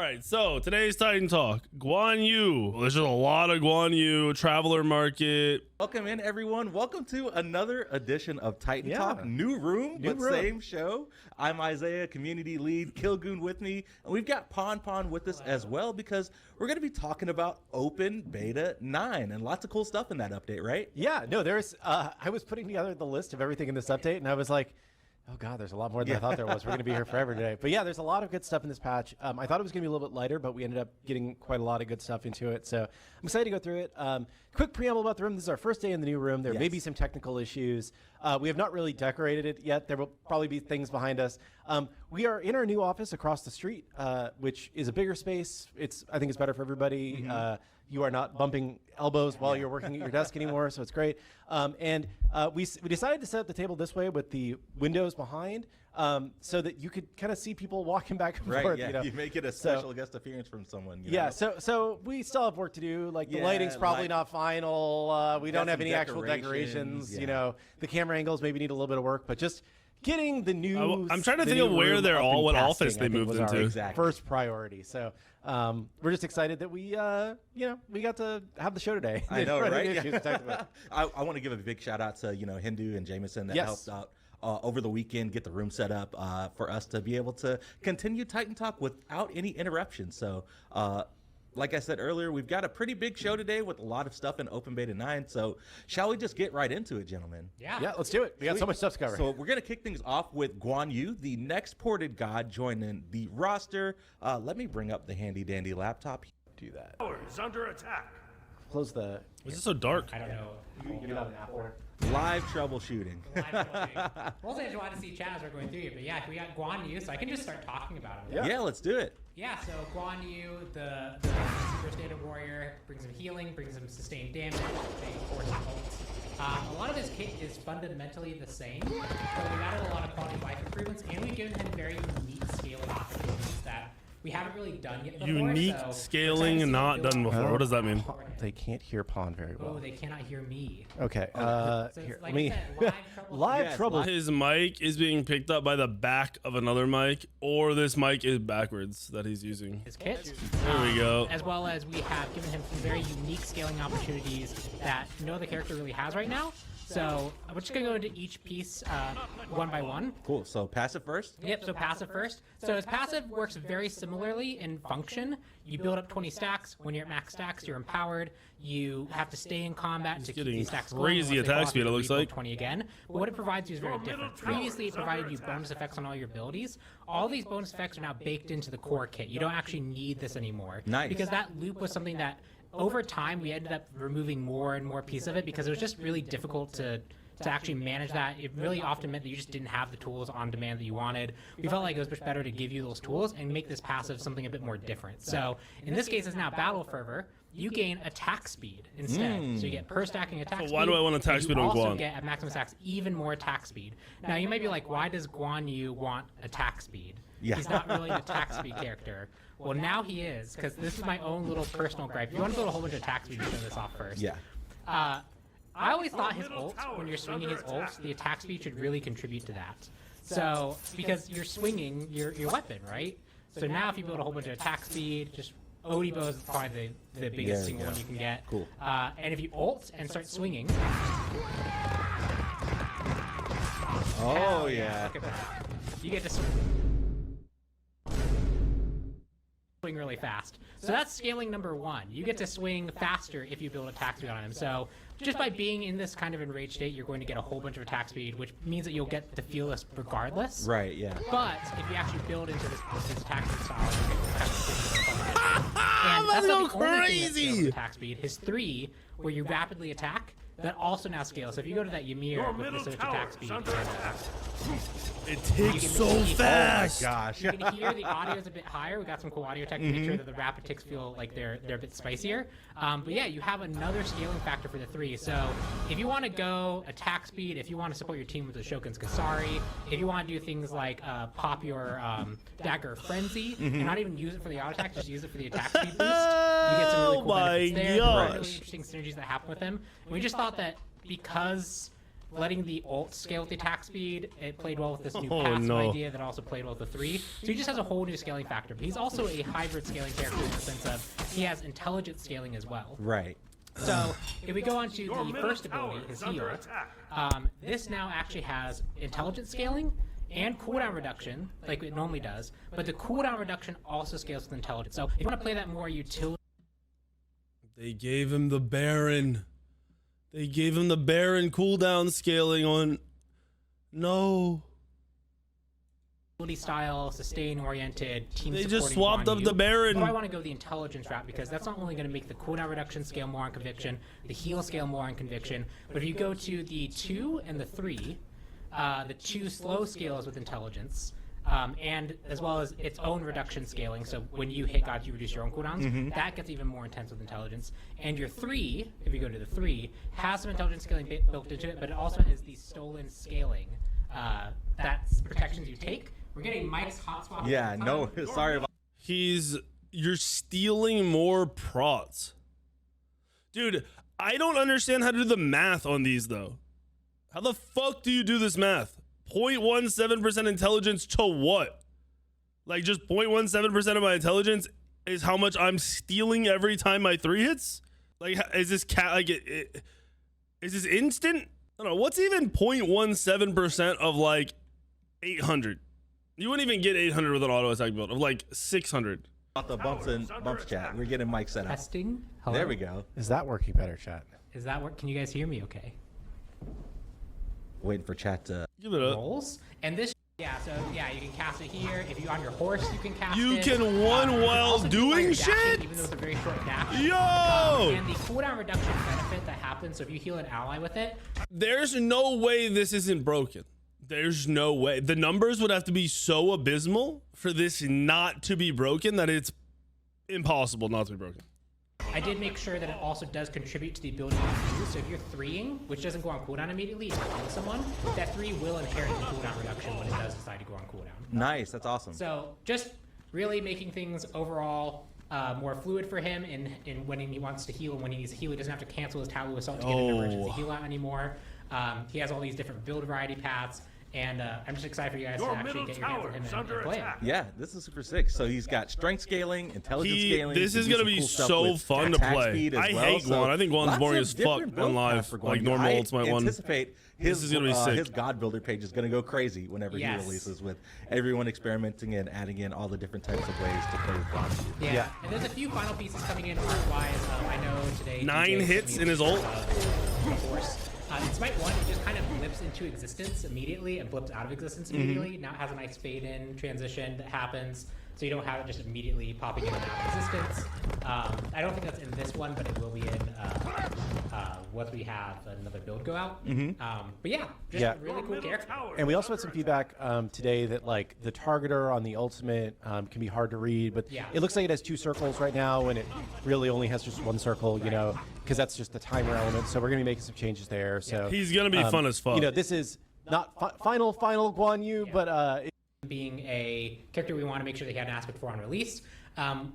right, so today's Titan Talk, Guan Yu. Well, there's just a lot of Guan Yu, Traveler Market. Welcome in, everyone. Welcome to another edition of Titan Talk. New room, same show. I'm Isaiah, community lead, Kilgoon with me, and we've got Pon with us as well because we're going to be talking about Open Beta 9 and lots of cool stuff in that update, right? Yeah, no, there's, I was putting together the list of everything in this update, and I was like, oh God, there's a lot more than I thought there was. We're going to be here forever today. But yeah, there's a lot of good stuff in this patch. I thought it was going to be a little bit lighter, but we ended up getting quite a lot of good stuff into it. So I'm excited to go through it. Quick preamble about the room. This is our first day in the new room. There may be some technical issues. We have not really decorated it yet. There will probably be things behind us. We are in our new office across the street, which is a bigger space. I think it's better for everybody. You are not bumping elbows while you're working at your desk anymore, so it's great. We decided to set up the table this way with the windows behind, so that you could kind of see people walking back and forth. Yeah, you make it a special guest appearance from someone. You know? So we still have work to do. Like the lighting's probably not final. We don't have any actual decorations. Yeah. You know, the camera angles maybe need a little bit of work, but just getting the new. I'm trying to think of where they're all, what office they moved into. First priority. So we're just excited that we got to have the show today. I know, right? I want to give a big shout out to Hindu and Jameson that helped out over the weekend, get the room set up for us to be able to continue Titan Talk without any interruptions. So like I said earlier, we've got a pretty big show today with a lot of stuff in Open Beta 9. So shall we just get right into it, gentlemen? Yeah, let's do it. We got so much stuff to cover. So we're going to kick things off with Guan Yu, the next ported god, joining the roster. Let me bring up the handy dandy laptop. Do that. Is under attack. Close the. Is it so dark? I don't know. You get out an apple. Live troubleshooting. Mostly I just wanted to see chat as we're going through it, but yeah, we got Guan Yu, so I can just start talking about him. Yeah, let's do it. Yeah, so Guan Yu, the Super Standard Warrior, brings him healing, brings him sustained damage, brings ults. A lot of his kit is fundamentally the same, but we've added a lot of quality of life improvements, and we've given him very unique scaling opportunities that we haven't really done yet before. Unique scaling and not done before. What does that mean? They can't hear Pon very well. Oh, they cannot hear me. Okay. So Here, like let me. I said, Live trouble. His mic is being picked up by the back of another mic, or this mic is backwards that he's using. His kit. There we go. As well as we have given him some very unique scaling opportunities that no other character really has right now. So we're just going to go into each piece one by one. Cool. So passive first? Yep, so passive first. So his passive works very similarly in function. You build up 20 stacks. When you're at max stacks, you're empowered. You have to stay in combat to keep these stacks going. Crazy attack speed, it looks like. 20 again. But what it provides you is very different. Previously, it provided you bonus effects on all your abilities. All these bonus effects are now baked into the core kit. You don't actually need this anymore. Nice. Because that loop was something that over time, we ended up removing more and more pieces of it because it was just really difficult to actually manage that. It really often meant that you just didn't have the tools on demand that you wanted. We felt like it was much better to give you those tools and make this passive something a bit more different. So in this case, it's now Battle Fervor. You gain attack speed instead. So you get per stacking attack speed. So why do I want attack speed on Guan? You also get at maximum stacks even more attack speed. Now you might be like, why does Guan Yu want attack speed? Yeah. He's not really an attack speed character. Well, now he is, because this is my own little personal gripe. If you want to build a whole bunch of attack speed, you turn this off first. Yeah. I always thought his ults, when you're swinging his ults, the attack speed should really contribute to that. So, because you're swinging your weapon, right? So now if you build a whole bunch of attack speed, just Odibo is probably the biggest single one you can get. Cool. And if you ult and start swinging... Oh, yeah. Look at that. You get to swing really fast. So that's scaling number one. You get to swing faster if you build attack speed on him. So just by being in this kind of enraged state, you're going to get a whole bunch of attack speed, which means that you'll get to feel this regardless. Right, yeah. But if you actually build into this attack speed style, you get kind of and that's not the only thing that scales with attack speed. His 3, where you rapidly attack, that also now scales. So if you go to that Ymir with this attack speed, it takes so fast. Oh my gosh. You can hear the audio is a bit higher. We got some cool audio tech to make sure that the rapid ticks feel like they're a bit spicier. But yeah, you have another scaling factor for the 3. So if you want to go attack speed, if you want to support your team with the Shokun's Kasari, if you want to do things like pop your Dagger Frenzy and not even use it for the auto attack, just use it for the attack speed boost, you get some really cool benefits there. There are really interesting synergies that happen with him. And we just thought that because letting the ult scale with the attack speed. It played well with this new Oh, passive no. idea that also played well with the 3. So he just has a whole new scaling factor. But he's also a hybrid scaling character in the sense of he has intelligent scaling as well. Right. So if we go on to the first ability, his heal, this now actually has intelligent scaling and cooldown reduction, like it normally does, but the cooldown reduction also scales with intelligence. So if you want to play that more utility, They gave him the Baron. They gave him the Baron cooldown scaling on. No. style, sustain-oriented, team They supporting just swapped Guan up Yu. the Baron. So I want to go the intelligence route because that's not only going to make the cooldown reduction scale more on conviction, the heal scale more on conviction, but if you go to the 2 and the 3, the 2 slow scales with intelligence, and as well as its own reduction scaling. So when you hit gods, you reduce your own cooldowns. That gets even more intense with intelligence. And your 3, if you go to the 3, has some intelligence scaling built into it, but it also has the stolen scaling. That's protections you take. We're getting Mike's hot swap. Yeah, no, sorry about You're stealing more prots. Dude, I don't understand how to do the math on these though. How the fuck do you do this math? 0.17% intelligence to what? Like just 0.17% of my intelligence is how much I'm stealing every time my 3 hits? Like is this is this instant? I don't know. What's even 0.17% of like 800? You wouldn't even get 800 with an auto attack build of like 600. the bumps chat. We're getting Mike set up. Testing. Hello? There we go. Is that working better, chat? Is that work? Can you guys hear me okay? Waiting for chat to. Give it up. Rolls. And this, yeah, so yeah, you can cast it here. If you're on your horse, you can cast it. You can one You can while also do it while doing you're dashing, shit? even though it's a very short dash. Yo! And the cooldown reduction benefit that happens, so if you heal an ally with it, There's no way this isn't broken. There's no way. The numbers would have to be so abysmal for this not to be broken that it's impossible not to be broken. I did make sure that it also does contribute to the ability to use. So if you're 3ing, which doesn't go on cooldown immediately, if you're killing someone, that 3 will inherit the cooldown reduction when it does decide to go on cooldown. Nice. That's awesome. So just really making things overall more fluid for him in when he wants to heal and when he needs to heal. He doesn't have to cancel his Talu Assault to get an emergency heal out anymore. He has all these different build variety paths. And I'm just excited for you guys to actually get your hands on him and play him. Yeah, this is super sick. So he's got strength scaling, intelligence scaling. This is going gonna be so fun to play. I hate Guan. I think Guan's boring as fuck on live, like normal Ultimate one. Anticipate This is gonna be sick. His God Builder page is gonna go crazy whenever he releases, with everyone experimenting and adding in all the different types of ways to play with Guan Yu. Yeah, and there's a few final pieces coming in art-wise. I know today 9 DJ hits sent me in his ult. Of course. In Smite 1, it just kind of blips into existence immediately and blips out of existence immediately. Now it has a nice fade-in transition that happens, so you don't have it just immediately popping in and out of existence. I don't think that's in this one, but it will be in once we have another build go out. But yeah, just a really cool character. And we also had some feedback today that like the targeter on the ultimate can be hard to read, but it looks like it has 2 circles right now, and it really only has just 1 circle, you know, because that's just the timer element. So we're gonna be making some changes there. So He's gonna be fun as fuck. You know, this is not final Guan Yu, but being a character we want to make sure they had an aspect for on release.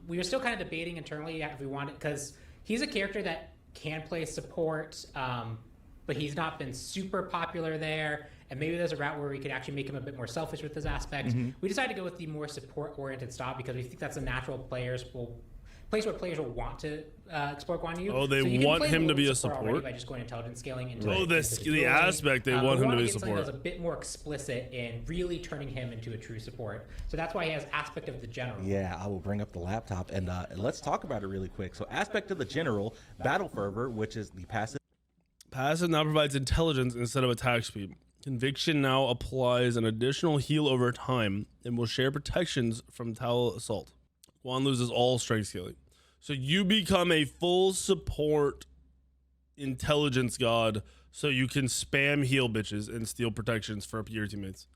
We were still kind of debating internally if we wanted, because he's a character that can play support, but he's not been super popular there. And maybe there's a route where we could actually make him a bit more selfish with his aspect. We decided to go with the more support-oriented style because we think that's a natural place where players will want to explore Guan Yu. Oh, they so you can want play him to be a support already support? by just going intelligence scaling into The aspect they want him to be something support. that's a bit more explicit in really turning him into a true support. So that's why he has aspect of the general. Yeah, I will bring up the laptop and let's talk about it really quick. So aspect of the general, Battle Fervor, which is the passive. Passive now provides intelligence instead of attack speed. Conviction now applies an additional heal over time and will share protections from Talu Assault. Guan loses all strength scaling. So you become a full support intelligence god so you can spam heal bitches and steal protections for your teammates.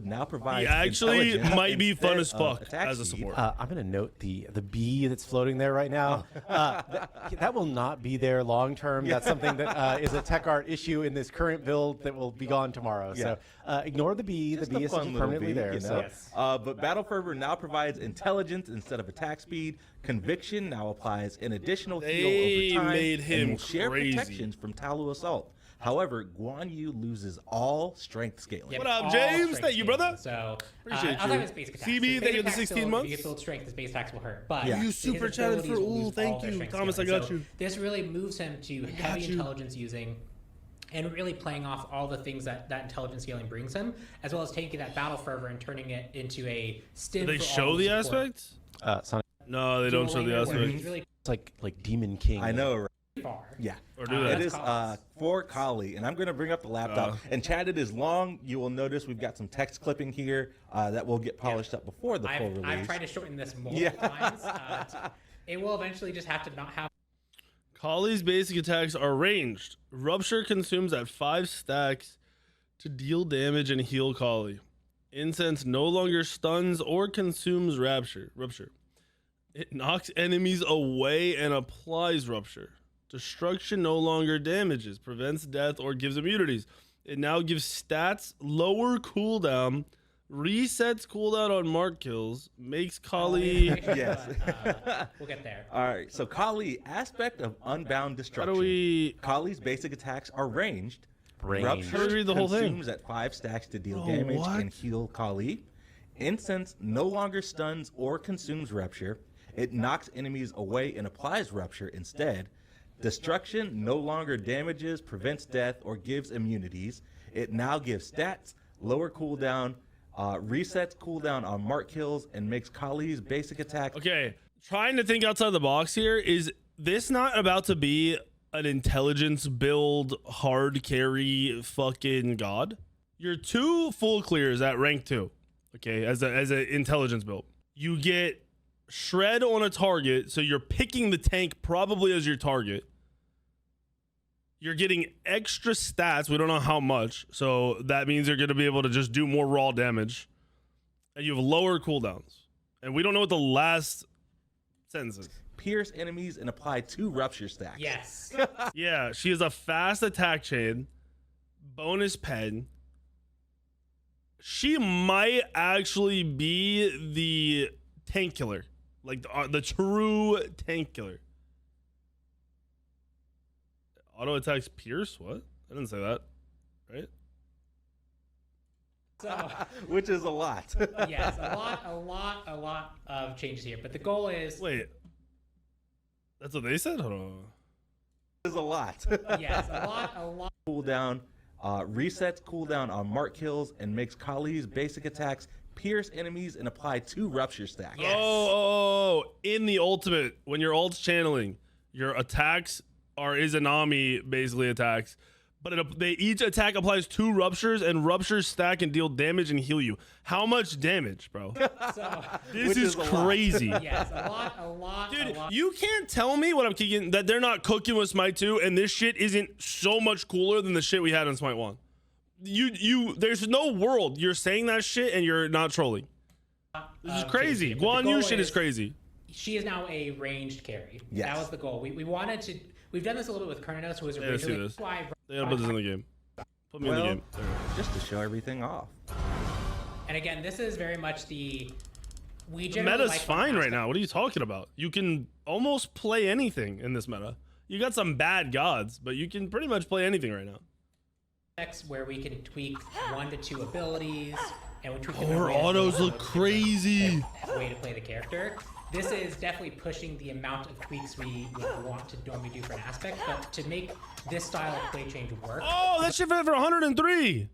Now provides He actually intelligence might be fun as instead of fuck attack as a speed. support. I'm going to note the bee that's floating there right now. That will not be there long term. That's something that is a tech art issue in this current build that will be gone tomorrow. So ignore the bee. Just the bee a is fun little permanently bee, there. you know? But Battle Fervor now provides intelligence instead of attack speed. Conviction now applies an additional heal over time made him and will share crazy. protections from Talu Assault. However, Guan Yu loses all strength scaling. Yep, What up, all James? strength Thank you, brother. So Appreciate outside you. of his basic attacks. CB, His thank you basic for the attacks 16 still, months. If you get filled strength, his base attacks will hurt. But Yeah. You his super chatted abilities for will lose thank all their you. strength Thomas, scaling. I got So you. this really moves him to heavy intelligence using and really playing off all the things that intelligence scaling brings him, as well as taking that battle fervor and turning it into a stim. Did they for show all the support. aspects? Sonic, No, they don't show the Dual laner where aspects. he's really it's like Demon King. I know, right? far. Yeah. Or do they? It is Collins. for Kali, and I'm going to bring up the laptop. And chat, it is long. You will notice we've got some text clipping here that will get polished up before the full release. I've tried to shorten this multiple times. It will eventually just have to not have. Kali's basic attacks are ranged. Rupture consumes at 5 stacks to deal damage and heal Kali. Incense no longer stuns or consumes Rupture. It knocks enemies away and applies Rupture. Destruction no longer damages, prevents death, or gives immunities. It now gives stats, lower cooldown, resets cooldown on mark kills, makes Kali... Yes. We'll get there. All right, so Kali, aspect of Unbound Destruction. How do we... Kali's basic attacks are ranged. Ranged. Rupture How do we read the whole thing? consumes at 5 stacks to deal Bro, damage what? and heal Kali. Incense no longer stuns or consumes Rupture. It knocks enemies away and applies Rupture instead. Destruction no longer damages, prevents death, or gives immunities. It now gives stats, lower cooldown, resets cooldown on mark kills, and makes Kali's basic attack. Okay, trying to think outside the box here. Is this not about to be an intelligence build, hard carry fucking god? Your 2 full clears at rank 2, okay, as an intelligence build. You get shred on a target, so you're picking the tank probably as your target. You're getting extra stats. We don't know how much, so that means you're going to be able to just do more raw damage. And you have lower cooldowns. And we don't know what the last sentence is. Pierce enemies and apply 2 Rupture stacks. Yes. Yeah, she has a fast attack chain, bonus pen. She might actually be the tank killer, like the true tank killer. Auto attacks Pierce? What? I didn't say that, right? So Which is a lot. yes, a lot of changes here. But the goal is Wait, that's what they said? Hold on. Is a lot. yes, a lot. Cooldown, resets cooldown on mark kills, and makes Kali's basic attacks pierce enemies and apply 2 Rupture stacks. Yes. Oh, in the ultimate, when your ult's channeling, your attacks are Izanami basically attacks, but they each attack applies 2 ruptures, and ruptures stack and deal damage and heal you. How much damage, bro? So This Which is is a lot. crazy. yes, a lot. Dude, you can't tell me what I'm kicking that they're not cooking with Smite 2, and this shit isn't so much cooler than the shit we had in Smite 1. There's no world you're saying that shit and you're not trolling. This is crazy. But the Guan Yu goal shit is crazy. She is now a ranged carry. Yes. That was the goal. We wanted to. We've done this a little bit with Kernos, who was Yeah, I see originally. this. Why? They gotta put this in the game. Put me in the game. There we go. Just to show everything off. And again, this is very much the. We The generally meta's like fine right now. What are you talking about? You can almost play anything in this meta. You got some bad gods, but you can pretty much play anything right now. aspects where we can tweak 1 to 2 abilities, and we tweak them in Her a way that's autos really look crazy. a way to play the character. This is definitely pushing the amount of tweaks we would want to normally do for an aspect, but to make this style of play change work, Oh, that shit went for 103.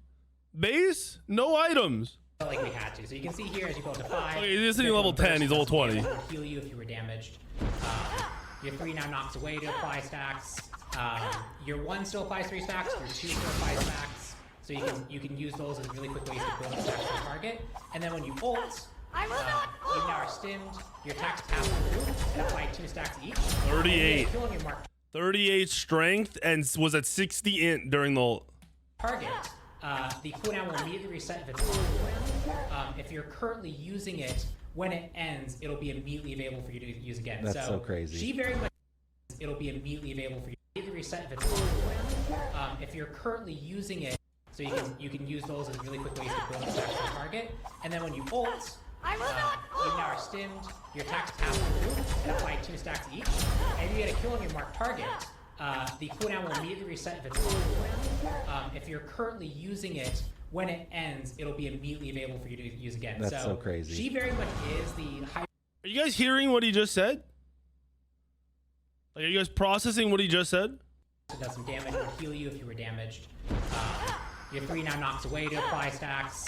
Base? No items. I felt like we had to. So you can see here as you go to 5. Okay, he's sitting level 10, he's level 20. It would heal you if you were damaged. Your 3 now knocks away to apply stacks. Your 1 still applies 3 stacks. Your 2 still applies stacks. So you can use those as really quick ways to build up stacks for the target. And then when you ult, you now are stimmed. Your attacks pass through and apply 2 stacks each. 38. Killing your mark 38 strength and was at 60 int during the ult. target. The cooldown will immediately reset if it's on. If you're currently using it, when it ends, it'll be immediately available for you to use again. That's so crazy. She very much. It'll be immediately available for you to reset if it's on. If you're currently using it, so you can use those as really quick ways to build up stacks for the target. And then when you ult, you now are stimmed. Your attacks pass through and apply 2 stacks each. And if you get a kill on your marked target, the cooldown will immediately reset if it's on cooldown. If you're currently using it, when it ends, it'll be immediately available for you to use again. That's so crazy. She very much is the high. Are you guys hearing what he just said? Like, are you guys processing what he just said? It does some damage. It would heal you if you were damaged. Your 3 now knocks away to apply stacks.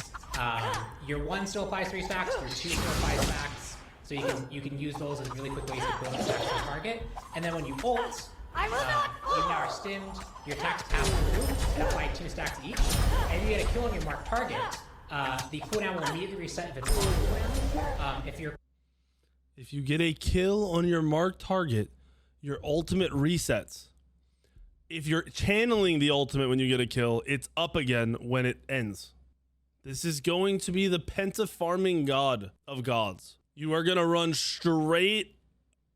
Your 1 still applies 3 stacks. Your 2 still applies stacks. So you can use those as really quick ways to build up stacks for the target. And then when you ult, you now are stimmed. Your attacks pass through and apply 2 stacks each. And you get a kill on your marked target. The cooldown will immediately reset if it's on cooldown. If you get a kill on your marked target, your ultimate resets. If you're channeling the ultimate when you get a kill, it's up again when it ends. This is going to be the penta farming god of gods. You are going to run straight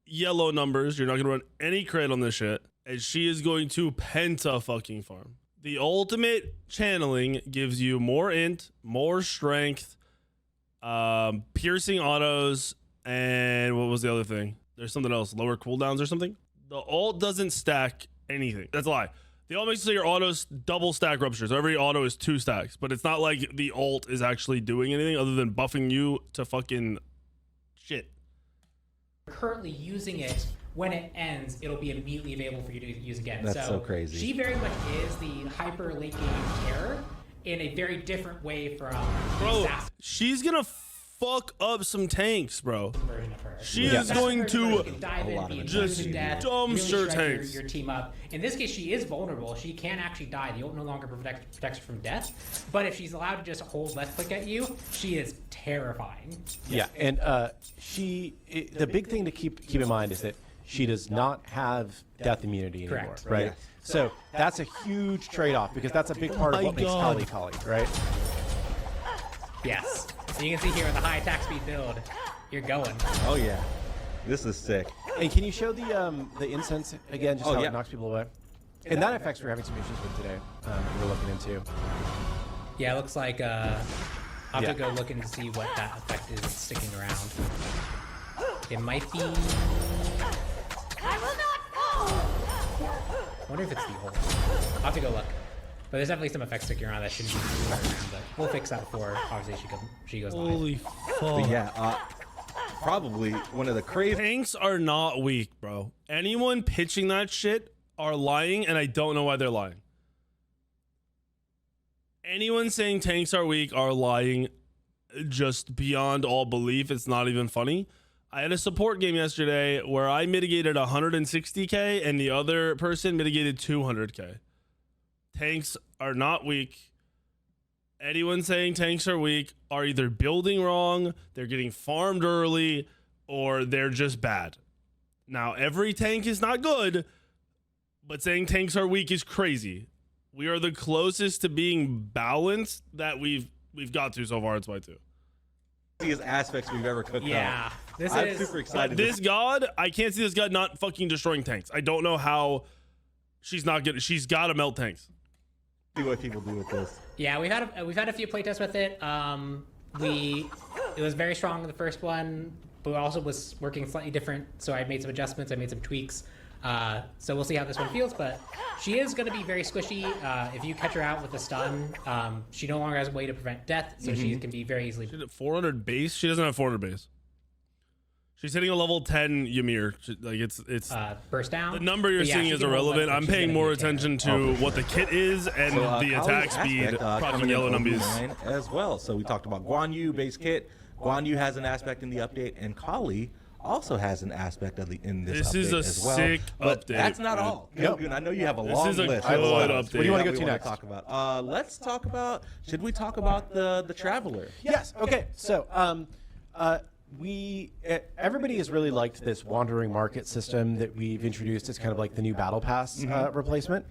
yellow numbers. You're not going to run any crit on this shit. And she is going to penta fucking farm. The ultimate channeling gives you more int, more strength, piercing autos, and what was the other thing? There's something else, lower cooldowns or something. The ult doesn't stack anything. That's a lie. The ult makes it so your autos double stack rupture. So every auto is 2 stacks, but it's not like the ult is actually doing anything other than buffing you to fucking shit. Currently using it, when it ends, it'll be immediately available for you to use again. That's so crazy. She very much is the hyper late game terror in a very different way from Bro, the she's gonna fuck up some tanks, bro. version of her. She is going to dive in, be just to death, dumpster really shred tanks. your team up. In this case, she is vulnerable. She can actually die. The ult no longer protects her from death. But if she's allowed to just hold left click at you, she is terrifying. Yeah, and the big thing to keep in mind is that she does not have death immunity anymore, Correct. right? Yes. So that's a huge trade-off because that's a big part of my what makes God. Kali, right? Yes. So you can see here with the high attack speed build, you're going. Oh yeah, this is sick. And can you show the incense again, just how yeah. it knocks people away? And that effects we're having some issues with today. We're looking into. Yeah, it looks like I'll have Yeah. to go looking to see what that effect is sticking around. It might be. I will not fall! I wonder if it's the whole. I'll have to go look. But there's definitely some effects sticking around that shouldn't be around, but we'll fix that before obviously she goes live. Holy But fuck. yeah, probably one of the crazy. Tanks are not weak, bro. Anyone pitching that shit are lying, and I don't know why they're lying. Anyone saying tanks are weak are lying just beyond all belief. It's not even funny. I had a support game yesterday where I mitigated 160k and the other person mitigated 200k. Tanks are not weak. Anyone saying tanks are weak are either building wrong, they're getting farmed early, or they're just bad. Now, every tank is not good, but saying tanks are weak is crazy. We are the closest to being balanced that we've got to so far in Smite 2. Craziest aspects we've ever cooked Yeah, up. this I'm is super excited. This god, I can't see this god not fucking destroying tanks. I don't know how she's not good. She's got to melt tanks. See what people do with this. Yeah, we've had a few playtests with it. It was very strong in the first one, but it also was working slightly different. So I made some adjustments. I made some tweaks. So we'll see how this one feels, but she is going to be very squishy. If you catch her out with a stun, she no longer has a way to prevent death, so she can be very easily. She's at 400 base. She doesn't have 400 base. She's hitting a level 10 Ymir. Like it's burst down. the number you're But yeah, seeing she is can hold irrelevant. left, I'm but she's paying gonna more be a tank. attention to what the kit is and So, the Kali's attack speed. aspect, Fucking coming yellow in numbers. 09 as well. So we talked about Guan Yu base kit. Guan Yu has an aspect in the update, and Kali also has an aspect in this This update is a as well. sick But update, that's not man. all. Yep. Goon, I know you have a This long is a list. good of update. what What do you wanna we go to wanna next? Talk about. Let's talk about. Should we talk about the Traveler? Yes. Okay. So, everybody has really liked this wandering market system that we've introduced as kind of like the new battle pass replacement,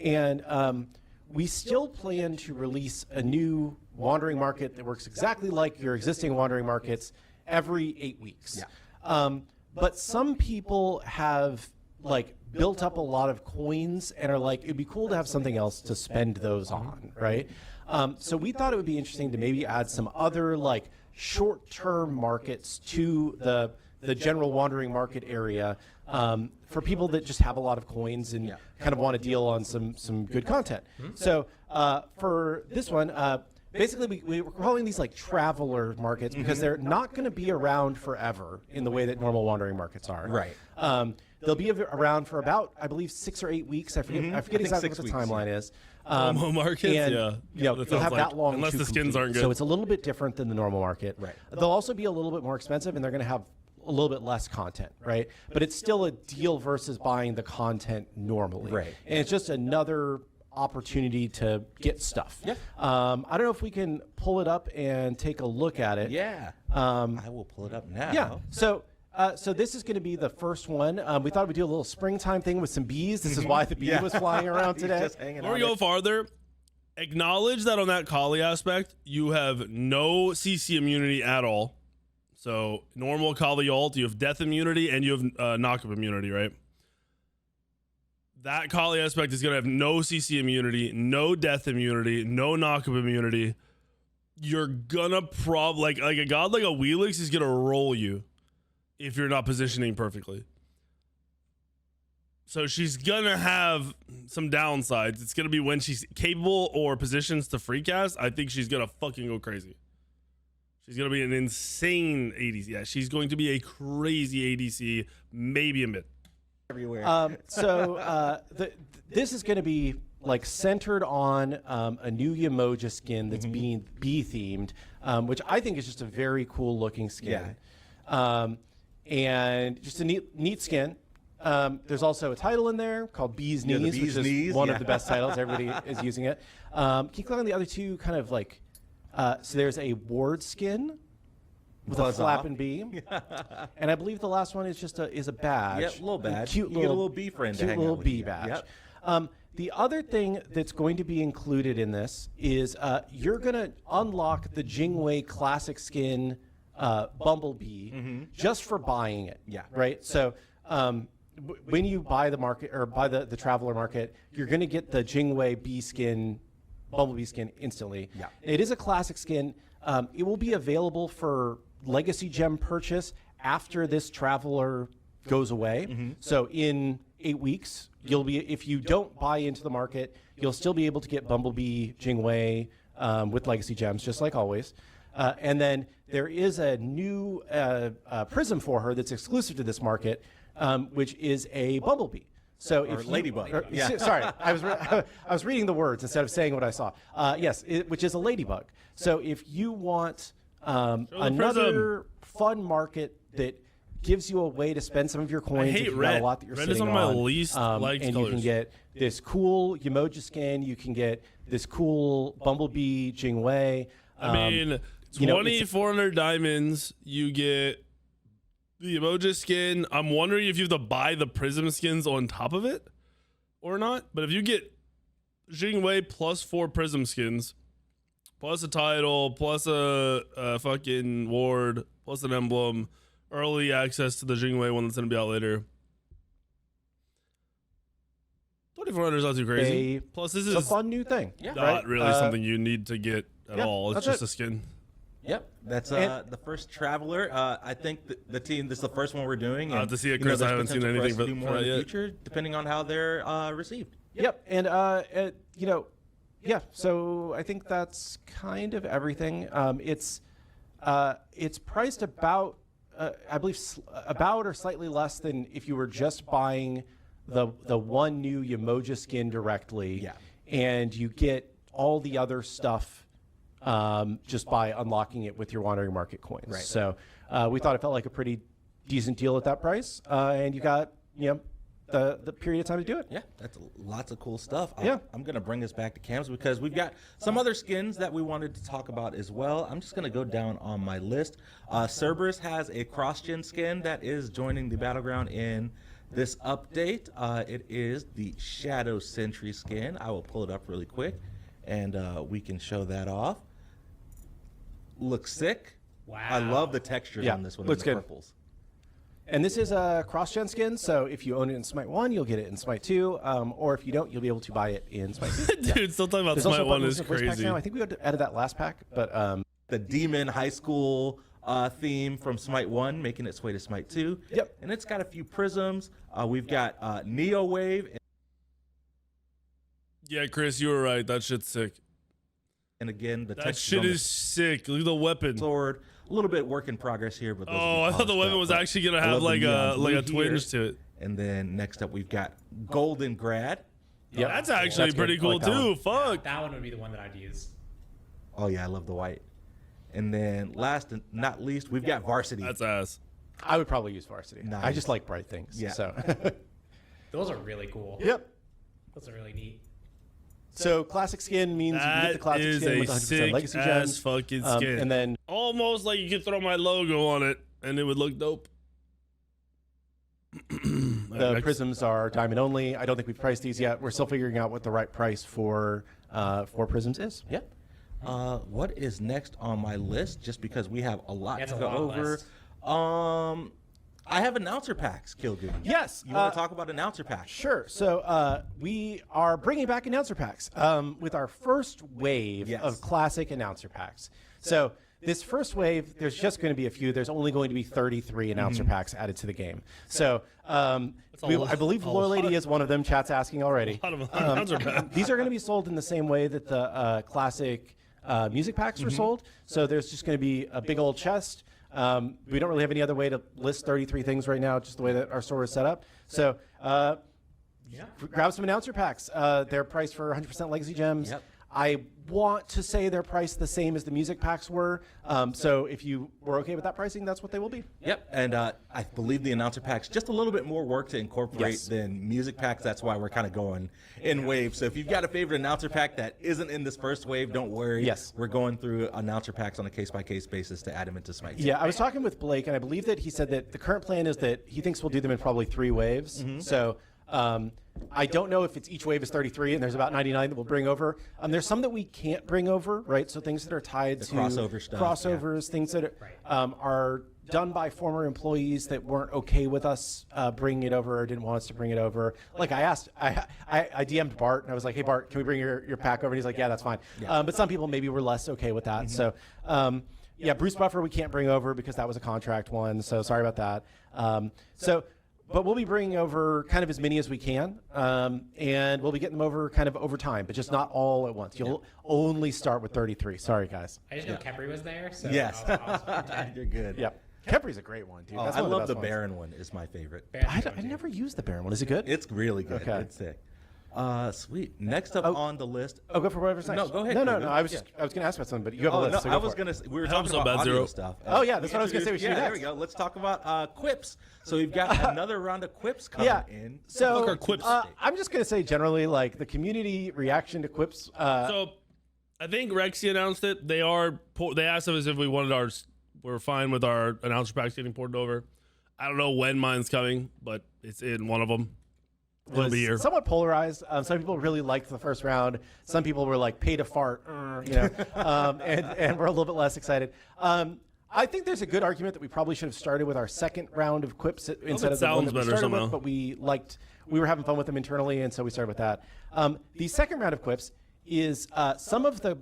and we still plan to release a new wandering market that works exactly like your existing wandering markets every 8 weeks. Yeah. But some people have like built up a lot of coins and are like, it'd be cool to have something else to spend those on, right? So we thought it would be interesting to maybe add some other like short-term markets to the the general wandering market area for people that just have a lot of coins and kind of want to deal on some good content. So for this one, basically we were calling these like traveler markets because they're not going to be around forever in the way that normal wandering markets are. Right. They'll be around for about, I believe, 6 or 8 weeks. I forget exactly what the timeline is. Normal markets, and, you'll have that long unless to the skins complete. aren't good. So it's a little bit different than the normal market. Right. They'll also be a little bit more expensive, and they're going to have a little bit less content, right? But it's still a deal versus buying the content normally. Right. And it's just another opportunity to get stuff. Yeah. I don't know if we can pull it up and take a look at it. Yeah. I will pull it up now. Yeah. So this is going to be the first one. We thought we'd do a little springtime thing with some bees. This is why the bee was flying around today. Just hanging Before on we go it. farther, acknowledge that on that Kali aspect, you have no CC immunity at all. So normal Kali ult, you have death immunity and you have knock-up immunity, right? That Kali aspect is going to have no CC immunity, no death immunity, no knock-up immunity. You're gonna like a god like a Wheelix is gonna roll you if you're not positioning perfectly. So she's gonna have some downsides. It's gonna be when she's capable or positions to free cast. I think she's gonna fucking go crazy. She's gonna be an insane ADC. Yeah, she's going to be a crazy ADC, maybe a mid. Everywhere. This is going to be like centered on a new Yemoja skin that's being bee themed, which I think is just a very cool looking skin. And just a neat skin. There's also a title in there called Bee's Knees, Bee's which is Knees, one of the best titles. Everybody is using it. Can you click on the other two kind of like, so there's a ward skin with Buzz a flap off. and beam, and I believe the last one is just a badge. Yep, little badge. Cute You get a little bee friend to Cute hang little out with bee you. badge. Yep. The other thing that's going to be included in this is you're going to unlock the Jingwei classic skin Bumblebee just for buying it. Yeah. Right. So when you buy the market or buy the traveler market, you're going to get the Jingwei bee skin, Bumblebee skin instantly. Yeah. It is a classic skin. It will be available for Legacy Gem purchase after this traveler goes away. So in 8 weeks, you'll be, if you don't buy into the market, you'll still be able to get Bumblebee Jingwei with Legacy Gems, just like always. And then there is a new prism for her that's exclusive to this market, which is a Bumblebee. So if ladybug. Sorry, I was reading the words instead of saying what I saw. Yes, which is a ladybug. So if you want another fun market that gives you a way to spend some of your coins, hate if you've got red. a lot that you're Red sitting is one of my least liked and you colors. can get this cool Yemoja skin, you can get this cool Bumblebee Jingwei. I mean, 2,400 diamonds, you get the emoji skin. I'm wondering if you have to buy the prism skins on top of it or not. But if you get Jingwei plus 4 prism skins, plus a title, plus a fucking ward, plus an emblem, early access to the Jingwei one that's going to be out later. 2,400 is not too crazy. Plus, this It's a is fun new thing. not really something you need to get at all. It's that's just a skin. Yep, that's the first traveler. I think the team. This is the first one we're doing. I'll have to see it, Chris. I haven't seen anything but more for in that the yet. future, depending on how they're received. Yep, and so I think that's kind of everything. It's priced about, I believe, about or slightly less than if you were just buying the one new Yemoja skin directly. Yeah. And you get all the other stuff just by unlocking it with your Wandering Market coins. Right. So we thought it felt like a pretty decent deal at that price, and you got the period of time to do it. Yeah, that's lots of cool stuff. Yeah. I'm going to bring us back to Cam's because we've got some other skins that we wanted to talk about as well. I'm just going to go down on my list. Cerberus has a cross-gen skin that is joining the Battleground in this update. It is the Shadow Sentry skin. I will pull it up really quick, and we can show that off. Looks sick. Wow. I love the textures Yeah, on this one. looks and the good. purples. And this is a cross-gen skin, so if you own it in Smite 1, you'll get it in Smite 2, or if you don't, you'll be able to buy it in Smite 2. Dude, still talking about There's also Smite a 1 button is for voice packs crazy. now. I think we added that last pack, but The Demon High School theme from Smite 1, making its way to Smite 2. Yep. And it's got a few prisms. We've got Neo Wave. Yeah, Chris, you were right. That shit's sick. And again, the That text shit on the is sick. Look at the weapon. sword. A little bit work in progress here, but those will be Oh, I thought the polished weapon up, was but actually gonna I have love the neon blue a twinge here. to it. And then next up, we've got Golden Grad. Yep. That's actually That's pretty good. I cool like that too. one. Fuck. That one would be the one that I'd use. Oh yeah, I love the white. And then last and not least, we've got Varsity. That's ass. I would probably use Varsity. I Nice. just like bright things. Yeah. So. Those are really cool. Yep. Those are really neat. So classic skin means you can get the That classic is skin a with 100% sick legacy ass gems. fucking skin. And then Almost like you could throw my logo on it and it would look dope. the prisms are diamond only. I don't think we've priced these yet. We're still figuring out what the right price for prisms is. Yep. What is next on my list? Just because we have a lot That's to a go long over. list. I have announcer packs, Kilgoon. Yes. You want to talk about announcer packs? Sure. So we are bringing back announcer packs with our first wave Yes. of classic announcer packs. So this first wave, there's just going to be a few. There's only going to be 33 announcer packs added to the game. So I believe Loyal Lady is one of them. Chat's asking already. A lot of announcer packs. These are going to be sold in the same way that the classic music packs were sold. So there's just going to be a big old chest. We don't really have any other way to list 33 things right now, just the way that our store is set up. So grab some announcer packs. They're priced for 100% legacy gems. Yep. I want to say they're priced the same as the music packs were. So if you were okay with that pricing, that's what they will be. Yep. And I believe the announcer packs just a little bit more work to incorporate Yes. than music packs. That's why we're kind of going in waves. So if you've got a favorite announcer pack that isn't in this first wave, don't worry. Yes. We're going through announcer packs on a case-by-case basis to add them into Smite. Yeah, I was talking with Blake, and I believe that he said that the current plan is that he thinks we'll do them in probably 3 waves. So I don't know if it's each wave is 33 and there's about 99 that we'll bring over. There's some that we can't bring over, right? So things that are tied to crossover stuff, crossovers, things that are done by former employees that weren't okay with us bringing it over or didn't want us to bring it over. Like I asked, I DM'd Bart and I was like, hey Bart, can we bring your pack over? And he's like, yeah, that's fine. But some people maybe were less okay with that. So yeah, Bruce Buffer we can't bring over because that was a contract one. So sorry about that. But we'll be bringing over kind of as many as we can, and we'll be getting them over kind of over time, but just not all at once. You'll only start with 33. Sorry, guys. I just know Kepri was there, so Yes. I'll pretend. You're good. Yep. Kepri's a great one, dude. Oh, That's I one of love the best ones. Baron one. Is my favorite. I never used the Baron one. Is it good? It's really good. Okay. It's sick. Sweet. Next up on the list. Oh, go for whatever's next. No, go ahead. No, Go. I was going to ask about something, but you have a Oh, list. no, so I go was for it. gonna. We were Help talking so about bad, audio Zero. stuff. Oh, yeah, that's what I was gonna say we should do Yeah, there next. we go. Let's talk about quips. So we've got another round of quips coming in. So Fuck our quips. I'm just gonna say generally, like the community reaction to quips. So I think Rexy announced it. They asked us if we wanted ours. We're fine with our announcer packs getting ported over. I don't know when mine's coming, but it's in one of them. It'll was be here. somewhat polarized. Some people really liked the first round. Some people were like, "Pay to fart," and we're a little bit less excited. I think there's a good argument that we probably should have started with our second round of quips instead of the one sounds that we better started somehow. with. But we were having fun with them internally, and so we started with that. The second round of quips is some of the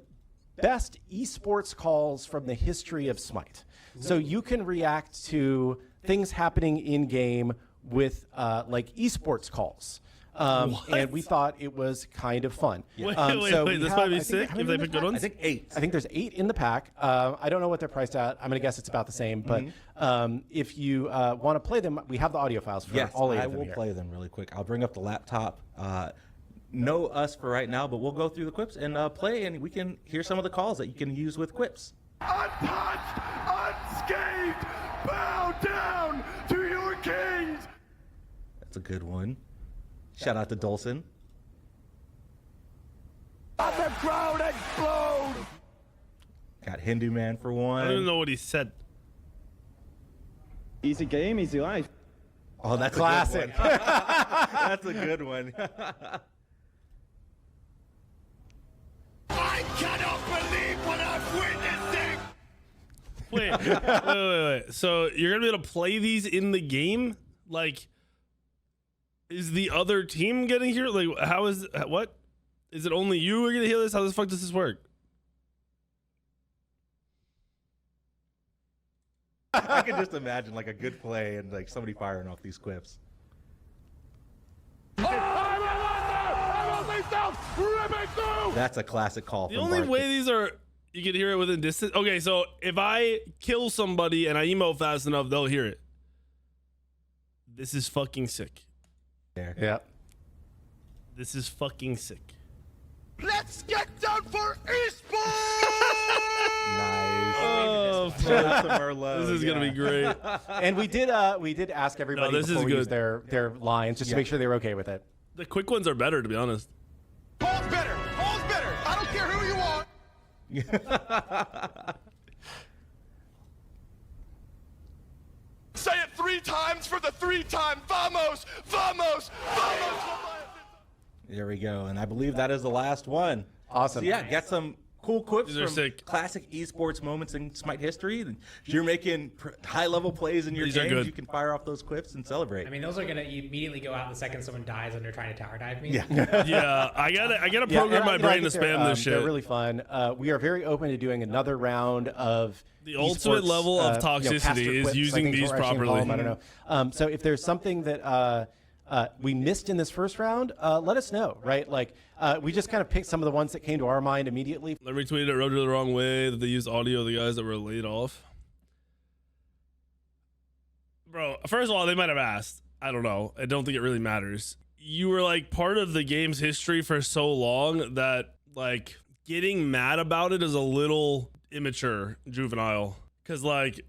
best esports calls from the history of Smite. So you can react to things happening in game with like esports calls. And we thought it was kind of fun. Wait, So we this have- might be I think- sick how if many they in the pick good pack? ones. I think 8. I think there's 8 in the pack. I don't know what they're priced at. I'm going to guess it's about the same. But if you want to play them, we have the audio files for Yes, all 8 I of them will here. play them really quick. I'll bring up the laptop. No us for right now, but we'll go through the quips and play, and we can hear some of the calls that you can use with quips. Untouched, unscathed, bow down to your kings. That's a good one. Shout out to Dolson. Let the crowd explode. Got Hindu Man for I don't even one. know what he said. Easy game, easy life. Oh, that's Classic. a good one. That's a good one. I cannot believe what I'm witnessing. Wait. So you're gonna be able to play these in the game? Like, is the other team getting here? Like, how is what? Is it only you who are gonna hear this? How the fuck does this work? I can just imagine like a good play and like somebody firing off these quips. That's a classic call. The from only Bark. way these are, you can hear it within distance. Okay, so if I kill somebody and I emote fast enough, they'll hear it. This is fucking sick. There. Yeah. This is fucking sick. Let's get down for esports! Nice. Oh, Shout out to Merlot, this is gonna be great. And we did ask everybody this is before we good. used their lines just to make sure they were okay with it. The quick ones are better, to be honest. Paul's better. Paul's better. I don't care who you want. Say it 3 times for the 3-time. Vamos, vamos, vamos. There we go. And I believe that is the last one. Awesome. So yeah, get some cool quips These are from sick. classic esports moments in Smite history. And if you're making high-level plays in your These are games, good. you can fire off those quips and celebrate. I mean, those are gonna immediately go out the second someone dies and they're trying to tower dive me. Yeah. Yeah, I gotta Yeah, program and my I brain to think they're, spam this shit. They're really fun. We are very open to doing another round of The ultimate level of toxicity caster is quips, I using think is these what we're actually gonna call properly. them. I don't know. So if there's something that we missed in this first round, let us know. Right? Like we just kind of picked some of the ones that came to our mind immediately. I retweeted it, wrote it the wrong way, that they used audio of the guys that were laid off. Bro, first of all, they might have asked. I don't know. I don't think it really matters. You were like part of the game's history for so long that like getting mad about it is a little immature, juvenile. Cause like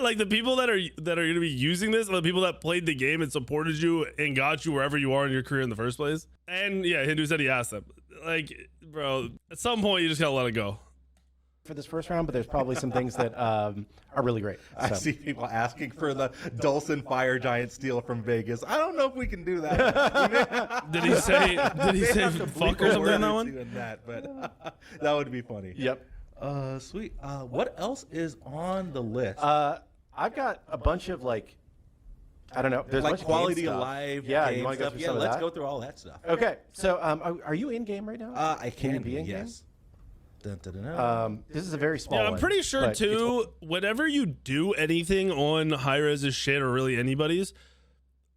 like the people that are going to be using this are the people that played the game and supported you and got you wherever you are in your career in the first place. And yeah, Hindu said he asked them. Like, bro, at some point you just gotta let it go. For this first round, but there's probably some things that are really great. I So. see people asking for the Dulcin Fire Giant steal from Vegas. I don't know if we can do that. Did he say fuck or something in that one? In that, but that would be funny. Yep. Sweet. What else is on the list? I've got a bunch of like, I don't know. There's a like bunch quality of of game life. stuff. Yeah, game you want to go stuff? through Yeah, some of let's that? go through all that stuff. Okay, so are you in game right now? I Can you can be in game? yes. Dun, dun, dun, dun. This is a very small Yeah, one. I'm pretty sure but it's- too. Whenever you do anything on high-res shit or really anybody's,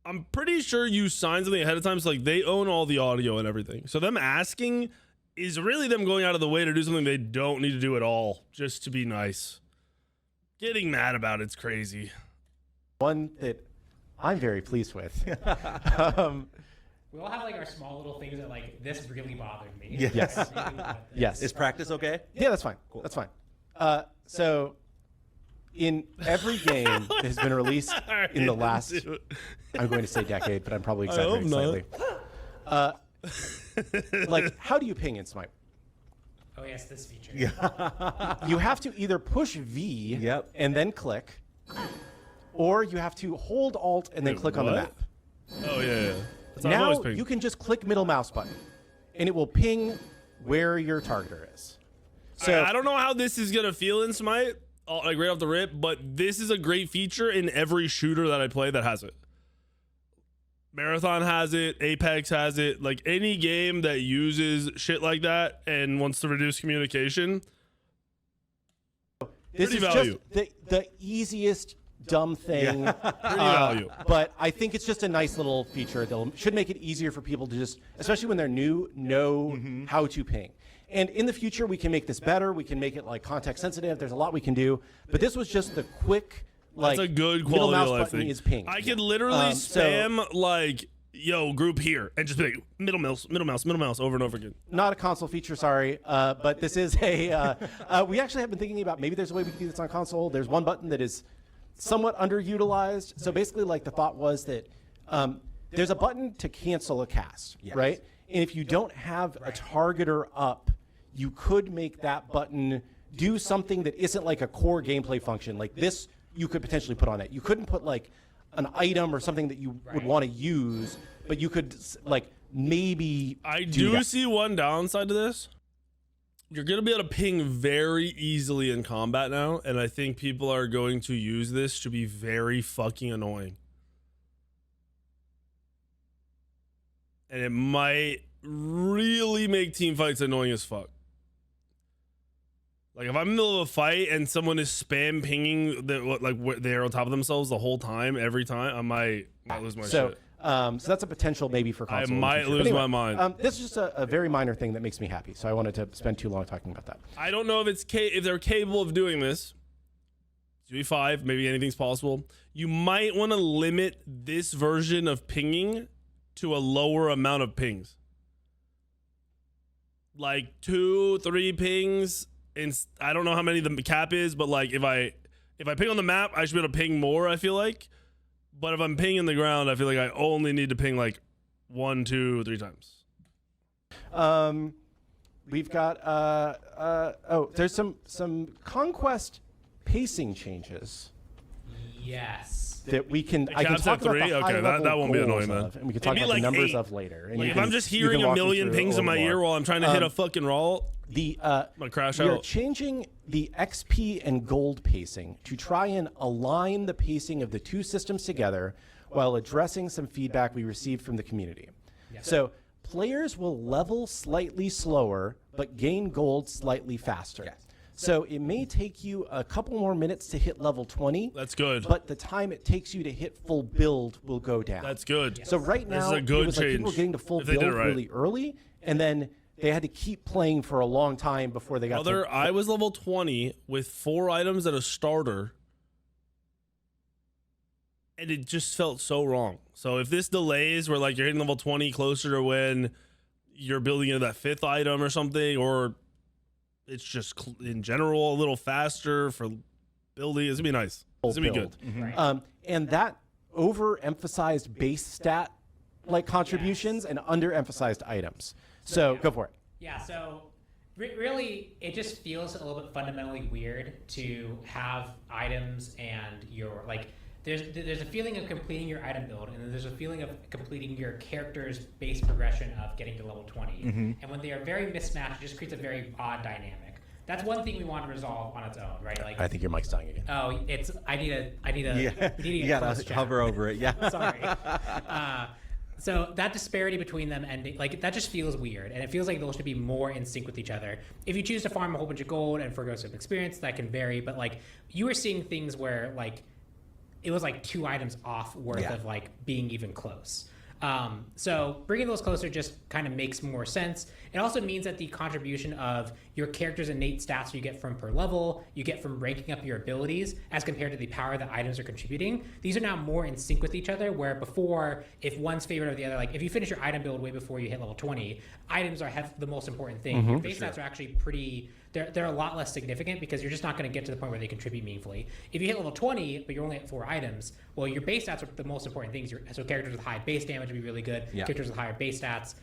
I'm pretty sure you sign something ahead of time. So like they own all the audio and everything. So them asking is really them going out of the way to do something they don't need to do at all, just to be nice. Getting mad about it's crazy. one that I'm very pleased with. We all have like our small little things that like this really bothered me. Yeah. Yes. Really bothered me. Yes. Is practice okay? Yeah, that's fine. That's fine. So in every game that has been released in the last, I'm going to say decade, but I'm probably exaggerating hope not. slightly. Like, how do you ping in Smite? Oh yes, this feature. You have to either push V Yep. and then click, or you have to hold Alt and then Wait, click on the what? map. Oh yeah. That's how I've Now always pinged. you can just click middle mouse button, and it will ping where your targeter is. So I don't know how this is gonna feel in Smite, like right off the rip, but this is a great feature in every shooter that I play that has it. Marathon has it, Apex has it, like any game that uses shit like that and wants to reduce communication. this pretty is value. just the easiest dumb thing. Pretty value. But I think it's just a nice little feature that should make it easier for people to just, especially when they're new, know how to ping. And in the future, we can make this better. We can make it like context sensitive. There's a lot we can do. But this was just the quick, like, That's a good middle quality mouse of life button thing. is ping. I could literally So- spam like, yo, group here, and just be like, middle mouse, over and over again. Not a console feature, sorry, but this is a. We actually have been thinking about maybe there's a way we can do this on console. There's one button that is somewhat underutilized. So basically, like the thought was that there's a button to cancel a cast, Yes. right? And if you don't have a targeter up, you could make that button do something that isn't like a core gameplay function. Like this, you could potentially put on it. You couldn't put like an item or something that you would want to use, but you could like maybe. I do do that. see one downside to this. You're going to be able to ping very easily in combat now, and I think people are going to use this to be very fucking annoying. And it might really make team fights annoying as fuck. Like if I'm in the middle of a fight and someone is spam pinging they're on top of themselves the whole time, every time, I might lose my shit. So that's a potential maybe for console. I in the might future. lose But anyway, my mind. This is just a very minor thing that makes me happy. So I wanted to spend too long talking about that. I don't know if they're capable of doing this. 2v5, maybe anything's possible. You might want to limit this version of pinging to a lower amount of pings. Like 2-3 pings. And I don't know how many the cap is, but like if I ping on the map, I should be able to ping more, I feel like. But if I'm pinging the ground, I feel like I only need to ping like 1, 2, 3 times. We've got there's some Conquest pacing changes Yes. that we can. I can caps talk at 3? about the Okay, high-level that won't be goals annoying, man. of, and we can talk Maybe about the like numbers 8. of later. And Like you if can- I'm just you hearing can a walk me million through pings a in my little ear more. while I'm trying to hit a fucking roll, The I'm gonna crash we are out. changing the XP and gold pacing to try and align the pacing of the two systems together while addressing some feedback we received from the community. So players will level slightly slower but gain gold slightly faster. So it may take you a couple more minutes to hit level 20. That's good. But the time it takes you to hit full build will go down. That's good. So right now, This is a good it was like people were change, getting to full if they did build it right. really early, and then they had to keep playing for a long time before they got to... I was level 20 with 4 items and a starter, and it just felt so wrong. So if this delays where like you're hitting level 20 closer to when you're building into that 5th item or something, or it's just in general a little faster for building, it's gonna be nice. It's gonna be good. Right. And that overemphasized base stat like contributions and underemphasized items. So go for it. Yeah, so really, it just feels a little bit fundamentally weird to have items and your, like, there's a feeling of completing your item build, and then there's a feeling of completing your character's base progression of getting to level 20. And when they are very mismatched, it just creates a very odd dynamic. That's one thing we want to resolve on its own, right? Like, I think your mic's dying again. oh, I need a, we need Yeah, to get you close gotta chat. hover over it. Yeah. Sorry. So that disparity between them, and like that just feels weird, and it feels like those should be more in sync with each other. If you choose to farm a whole bunch of gold and forgo some experience, that can vary. But like you were seeing things where like it was like 2 items off worth of like being even close. So bringing those closer just kind of makes more sense. It also means that the contribution of your character's innate stats you get from per level, you get from ranking up your abilities as compared to the power that items are contributing. These are now more in sync with each other, where before, if one's favored over the other, like if you finish your item build way before you hit level 20, items have the most important thing. Your base stats are actually pretty, they're a lot less significant because you're just not going to get to the point where they contribute meaningfully. If you hit level 20, but you're only at 4 items, well, your base stats are the most important things. So characters with high base damage would be really good. Characters with higher base stats,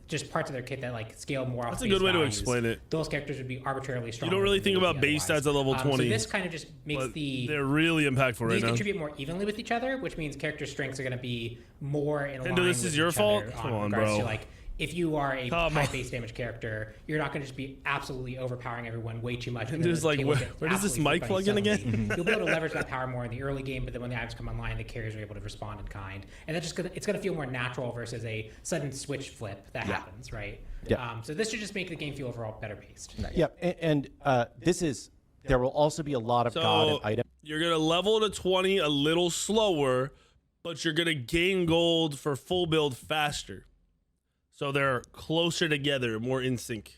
just parts of their kit that like scale more off. That's a good way to explain it. Those characters would be arbitrarily strong. You don't really think about base stats at level 20. So this kind of just makes they're really impactful right these now. contribute more evenly with each other, which means character strengths are going to be more in line. this with is your each fault? other Come on, regards bro. To, like, if you are a Come high on. base damage character, you're not going to just be absolutely overpowering everyone way too much. And there's like, where does this mic plug in again? You'll be able to leverage that power more in the early game, but then when the items come online, the carriers are able to respond in kind, and that's just it's going to feel more natural versus a sudden switch flip that happens, right? Yeah. So this should just make the game feel overall better paced. Yeah, and there will also be a lot of god and item. You're gonna level to 20 a little slower, but you're gonna gain gold for full build faster. So they're closer together, more in sync.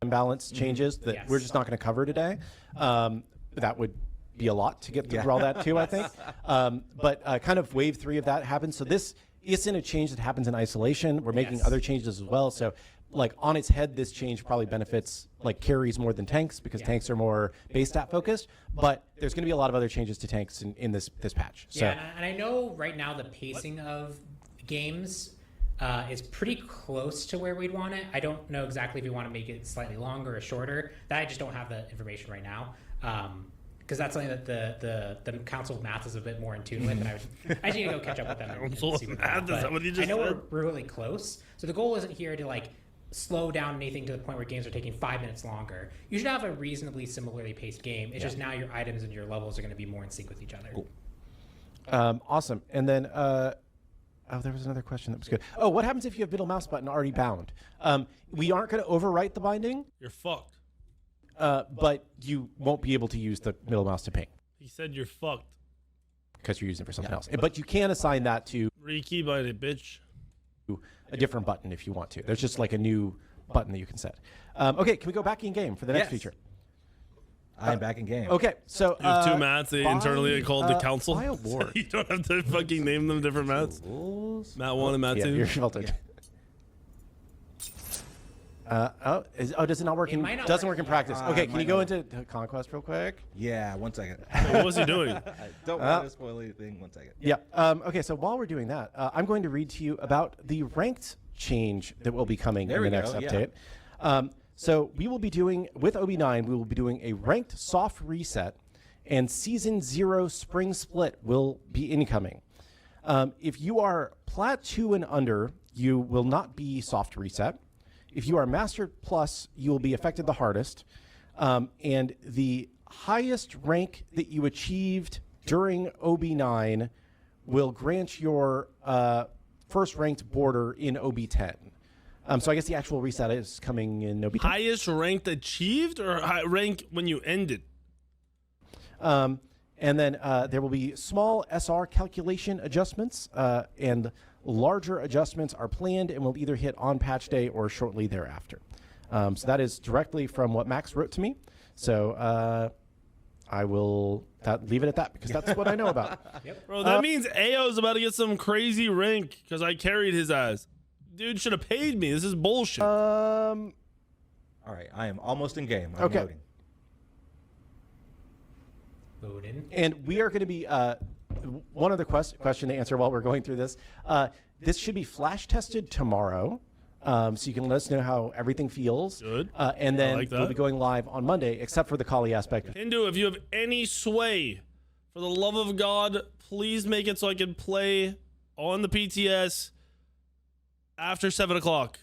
Imbalance changes that we're just not going to cover today. That would be a lot to get through all that too, I think. But kind of wave 3 of that happens. So this isn't a change that happens in isolation. We're making other changes as well. So like on its head, this change probably benefits like carries more than tanks because tanks are more base stat focused. But there's going to be a lot of other changes to tanks in this patch. So Yeah, and I know right now the pacing of games is pretty close to where we'd want it. I don't know exactly if we want to make it slightly longer or shorter. That I just don't have the information right now. Because that's something that the Council of Math is a bit more in tune with, and I just need to go catch up with them. and Council see of what Math, they're is that on. what you But just I know said? we're really close. So the goal isn't here to like slow down anything to the point where games are taking 5 minutes longer. You should have a reasonably similarly paced game. It's just now your items and your levels are going to be more in sync with each other. Cool. Awesome. And then, there was another question that was good. Oh, what happens if you have middle mouse button already bound? We aren't going to overwrite the binding. You're fucked. but you won't be able to use the middle mouse to ping He said you're fucked. because you're using it for something else. But you can assign that to Rekey by it, bitch. a different button if you want to. There's just like a new button that you can set. Okay, can we go back in game for the next Yes. feature? I'm back in game. Okay, so You have two mats. They internally called the council. By award. You don't have to fucking name them different mats. Rules. Mat 1 and Mat Yeah, 2. you're filtered. Does it not work? might not Doesn't work work in in practice. Okay, can might you go not. into Conquest real quick? Yeah, 1 second. What was he doing? I don't want to spoil anything. 1 second. Yeah. Okay, so while we're doing that, I'm going to read to you about the ranked change that will be coming There in the we next go, yeah. update. So we will be doing, with OB9, we will be doing a ranked soft reset, and Season 0 Spring Split will be incoming. If you are Plat 2 and under, you will not be soft reset. If you are Master Plus, you will be affected the hardest. And the highest rank that you achieved during OB9 will grant your first ranked border in OB10. So I guess the actual reset is coming in OB10. Highest ranked achieved or rank when you ended? And then there will be small SR calculation adjustments, and larger adjustments are planned and will either hit on patch day or shortly thereafter. So that is directly from what Max wrote to me. So I will leave it at that because that's what I know about. Bro, that means AO's about to get some crazy rank because I carried his ass. Dude should have paid me. This is bullshit. All right, I am almost in game. I'm Okay. loading. Loading. And we are going to be one other question to answer while we're going through this. This should be flash tested tomorrow, so you can let us know how everything feels. Good. And then like that. we'll be going live on Monday, except for the Kali aspect. Hindu, if you have any sway, for the love of God, please make it so I can play on the PTS after 7 o'clock.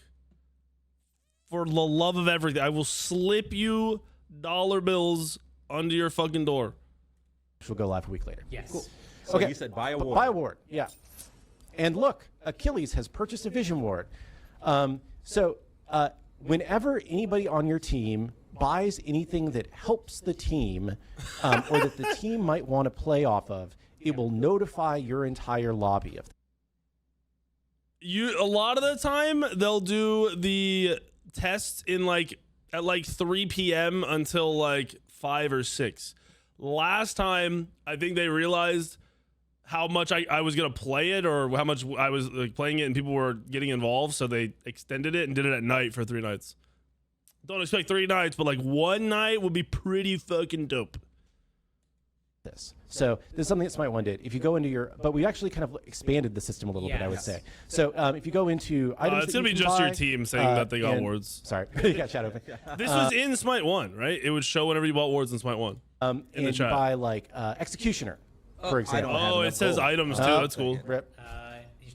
For the love of everything, I will slip you dollar bills under your fucking door. Which will go live a week later. Yes. So Okay. you said buy a war. Buy a ward, yeah. And look, Achilles has purchased a vision ward. Whenever anybody on your team buys anything that helps the team or that the team might want to play off of, it will notify your entire lobby of that. A lot of the time they'll do the tests in at 3 p.m. until 5 or 6. Last time I think they realized how much I was gonna play it or how much I was playing it and people were getting involved, so they extended it and did it at night for 3 nights. Don't expect 3 nights, but 1 night would be pretty fucking dope. This. So this is something that Smite 1 did. If you go into your, but we actually kind of expanded the system a little bit, I would Yes. say. So if you go into items, It's that gonna you be can just your buy, team saying that they got and- wards. Sorry, you got Shadow. This was in Smite 1, right? It would show whenever you bought wards in Smite 1. And the you chat. buy Executioner, for example. don't have Oh, enough it says gold. items too. That's cool. Rip.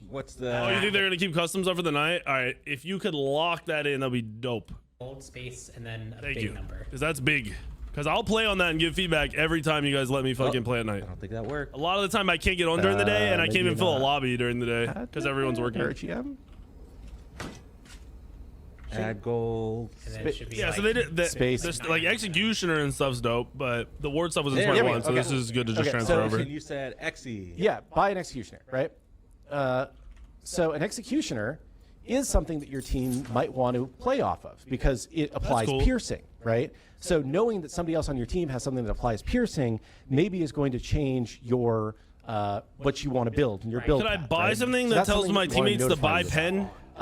What's the? Oh, you think they're gonna keep customs up for the night? All right, if you could lock that in, that'd be dope. Gold space and then a Thank big you, number. because that's big. Because I'll play on that and give feedback every time you guys let me fucking play at night. I don't think that worked. A lot of the time I can't get on during the day, and I can't maybe even fill a not. lobby during the day because everyone's working. RGM. Add gold. And then it should be Yeah, like, so they did the, Space. this, Executioner and stuff's dope, but the ward stuff was in There Smite we 1, go. so Okay. this is good to just Okay, transfer so- over. And you said Xe. Yeah, buy an Executioner, right? So an Executioner is something that your team might want to play off of because it applies cool. piercing, right? So knowing that somebody else on your team has something that applies piercing maybe is going to change your what you want to build and your build. Could I path, buy right? something So that that's tells something my you wanna teammates to notify buy yourself.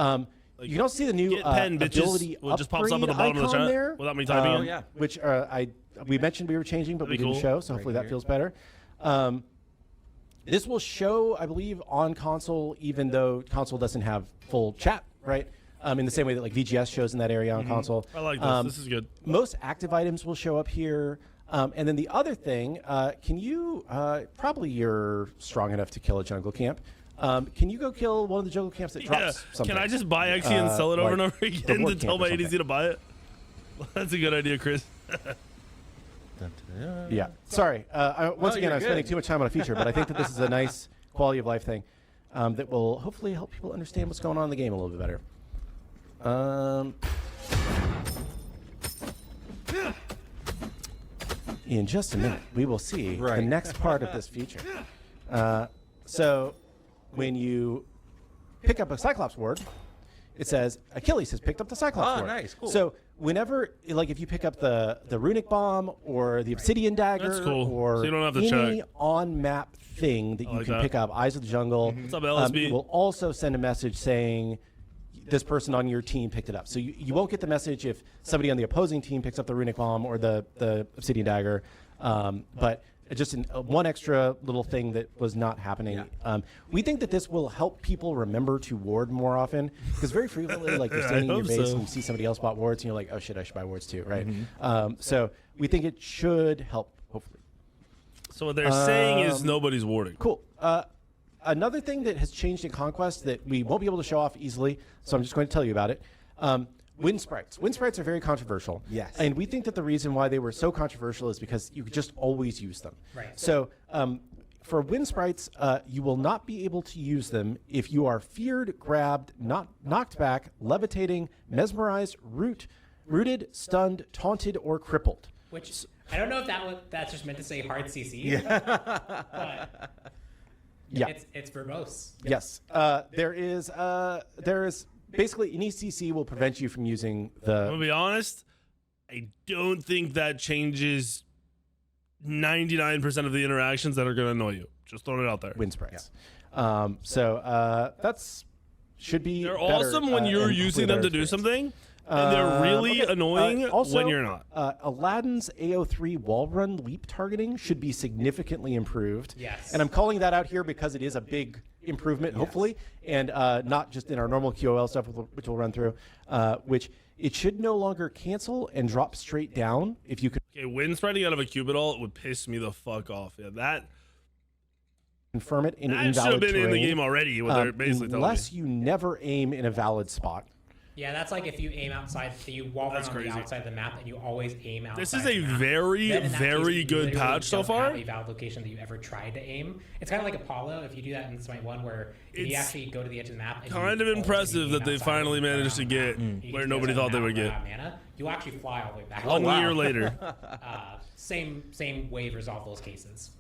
pen? You don't see the new Get pen, bitches. ability Well, it just pops up at the upgrade bottom of the icon chat there, without me typing it. Oh, yeah. which we mentioned we were changing, but we That'd be didn't cool. show. So hopefully Right that here. feels better. This will show, I believe, on console, even though console doesn't have full chat, right? In the same way that VGS shows in that area on console. I like this. This is good. Most active items will show up here. And then the other thing, can you, probably you're strong enough to kill a jungle camp. Can you go kill one of the jungle camps that Yeah. drops something? Can I just buy Xe and sell it over and like over the again to ward tell camp my or ADC something? to buy it? That's a good idea, Chris. Yeah. Sorry. Once again, you're I'm spending good. too much time on a feature, but I think that this is a nice quality of life thing that will hopefully help people understand what's going on in the game a little bit better. in just a minute, we will see the Right. next part of this feature. So when you pick up a Cyclops ward, it says Achilles has picked up the Cyclops ward. Nice, cool. So whenever, like, if you pick up the runic bomb or the obsidian dagger, That's cool. or So you don't have to any check. on-map thing that you like can that. pick up, Eyes of the Jungle, What's up, LSB? it will also send a message saying this person on your team picked it up. So you won't get the message if somebody on the opposing team picks up the runic bomb or the obsidian dagger, but just one extra little thing that was not happening. We think that this will help people remember to ward more often, because very frequently, like, you're standing in your hope base so. and you see somebody else bought wards and you're like, oh shit, I should buy wards too, right? So we think it should help, hopefully. So what they're saying is nobody's warding. Cool. Another thing that has changed in Conquest that we won't be able to show off easily, so I'm just going to tell you about it. Wind sprites. Wind sprites are very controversial. Yes. And we think that the reason why they were so controversial is because you could just always use them. Right. So for wind sprites, you will not be able to use them if you are feared, grabbed, knocked back, levitating, mesmerized, rooted, stunned, taunted, or crippled. Which I don't know if that's just meant to say hard CC. But Yeah. it's verbose. Yes. There is basically any CC will prevent you from using I'm the gonna be honest. I don't think that changes 99% of the interactions that are gonna annoy you. Just throwing it out there. wind sprites. So that's should be They're better, awesome when you're and using hopefully them better to do experience. something, and they're really Okay. annoying Also, when you're not. Aladdin's AO3 wall run leap targeting should be significantly improved. Yes. And I'm calling that out here because it is a big improvement, hopefully, and not just in our normal QOL stuff, which we'll run through, which it should no longer cancel and drop straight down if you could Okay, wind spreading out of a Cubidol would piss me the fuck off. Yeah, that confirm it in should have invalid been in the terrain, game already. What they're basically telling me. unless you never aim in a valid spot. Yeah, that's like if you aim outside, you wall run That's on crazy. the outside of the map, and you always aim outside. This is the a map. very, Then in that very case, you good literally patch so don't far. have a valid location that you ever tried to aim. It's kind of like Apollo. If you do that in Smite 1, where if you It's actually go to the edge of the map, and kind you of ult impressive and you that aim they outside finally and you managed to run get around the map, where you nobody get to thought they the would map get. without mana, you actually fly all the way back. 1 year later. Same way to resolve those cases.